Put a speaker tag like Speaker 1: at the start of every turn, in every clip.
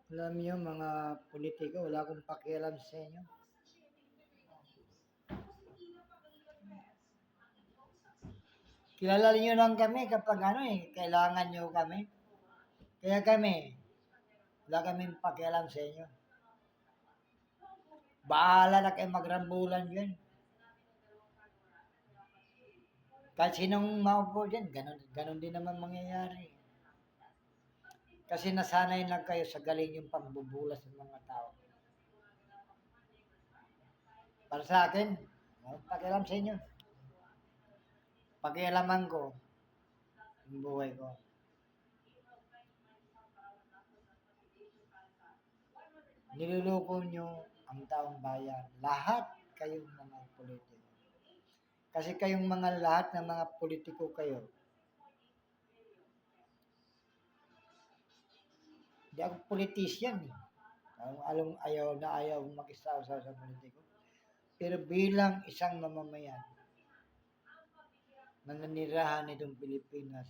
Speaker 1: Alam niyo mga politiko, wala akong pakialam sa inyo. Kilala niyo lang kami kapag kailangan niyo kami. Kaya kami, wala kaming pakialam sa inyo. Bahala na kayo magrambulan dyan. Kahit sinong maupo dyan, ganun din naman mangyayari. Kasi nasanay lang kayo sa galing yung pambubulas ng mga tao. Para sa akin, walang pakialam sa inyo. Pakialaman ko, yung buhay ko. Niluloko nyo ang taong bayan. Lahat kayong mga politiko. Kasi kayong mga lahat ng mga politiko kayo. Hindi ako politician eh. Ayaw mag-isaw-saw sa politiko. Pero bilang isang mamamayan na nanirahan nitong Pilipinas,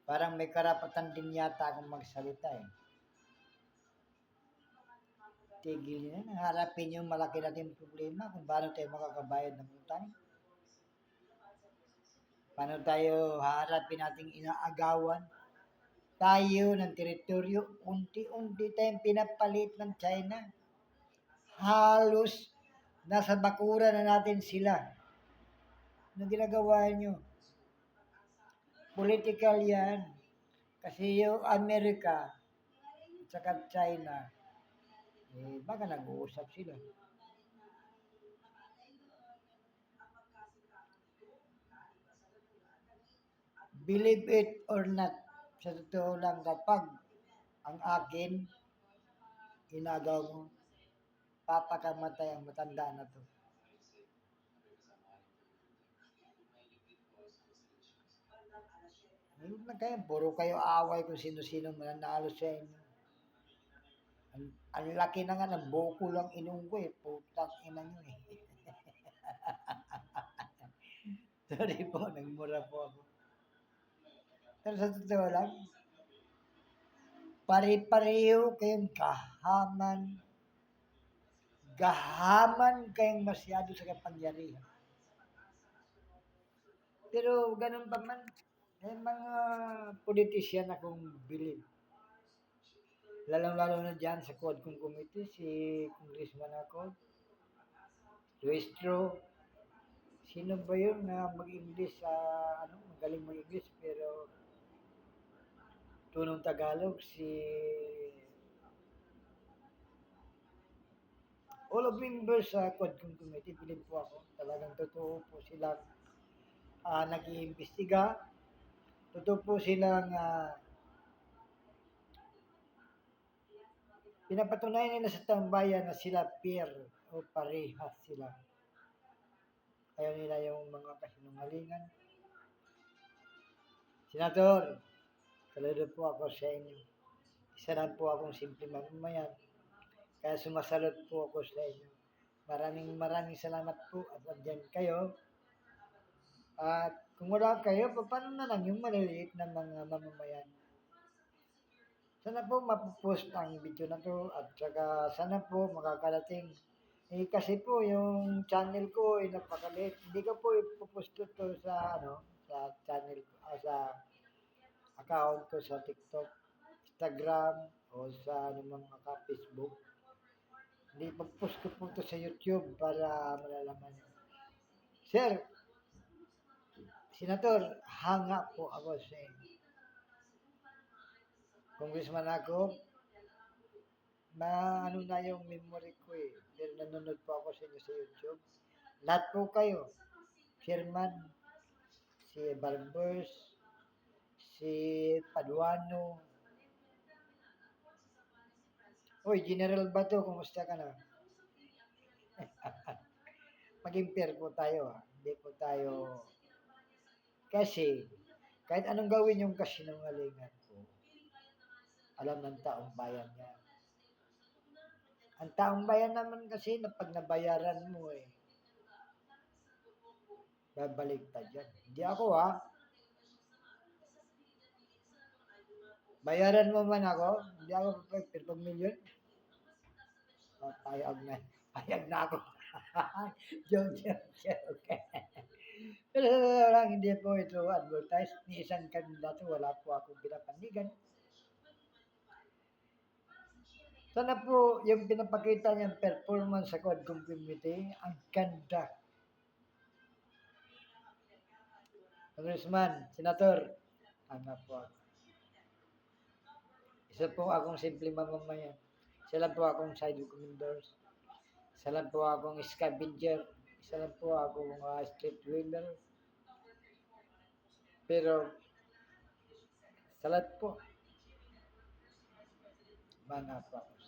Speaker 1: parang may karapatan din yata akong magsalita eh. Tigil nyo na. Harapin yung malaki natin problema kung paano tayo makakabayad ng utang. Paano tayo haharapin nating inaagawan tayo ng teritoryo. Unti-unti tayong pinapalit ng China. Halos nasa bakura na natin sila. Ano ginagawa nyo? Political yan. Kasi yung Amerika at saka China, baka nag-uusap sila. Believe it or not, sa totoo lang kapag ang akin, inagaw mo, papakamatay ang matanda na to. Ayun na kayo, puro kayo away kung sino-sino mananalo sa inyo. Ang laki na nga ng buko lang inong ko eh. Putang ina nyo eh. Sorry po, nagmura po ako. Pero sa totoo lang, pare-pareho kayong gahaman. Gahaman kayong masyado sa kapangyarihan. Pero ganun pa man, may mga politician akong bilib. Lalong-lalo na dyan sa Quadcom Committee, si Congressman ako, Luistro. Sino ba yun na mag-English magaling mag-English pero tunong Tagalog, all of members sa Quadcom Committee, bilib po ako. Talagang totoo po silang nag-iimbestiga. Totoo po silang pinapatunayan nila sa taong bayan na sila peer o parehas sila. Ayaw nila yung mga kasinungalingan. Senator, saludo po ako sa inyo. Isa lang po akong simple mamamayan. Kaya sumasalot po ako sa inyo. Maraming salamat po at andyan kayo. At kung wala kayo, paano na lang yung maliliit na mga mamamayan? Sana po mapopost ang video na to at saka sana po makakarating. Kasi po yung channel ko ay napakaliit. Hindi ko po ipopost to sa sa channel sa account ko sa TikTok, Instagram o sa mga Facebook. Hindi pag-post ko po to sa YouTube para malalaman nyo. Sir, Senator, hanga po ako sa inyo. Congressman ako, na yung memory ko eh. Pero nanonood po ako sa inyo sa YouTube. Lahat po kayo. Chairman, si Barbers, si Paduano. Uy, General Bato, kumusta ka na? Maging fair po tayo. Hindi po tayo. Kasi, kahit anong gawin yung kasinungalingan po, alam ng taong bayan yan. Ang taong bayan naman kasi na pag nabayaran mo babalik ta dyan. Hindi ako Bayaran mo man ako, hindi ako pero pag milyon, payag na. Payag na ako. Joke. Pero sa totoo lang, hindi po ito advertise ni isang kandidato. Wala po akong pinapanigan. Sana po yung pinapakita niyang performance sa Quad Community, ang ganda. Congressman, Senator, tama po ako. Isa po akong simple mamamayan. Isa lang po akong side commanders. Isa lang po akong scavenger. Isa lang po akong street wheeler. Pero sa lahat po, mana po ako.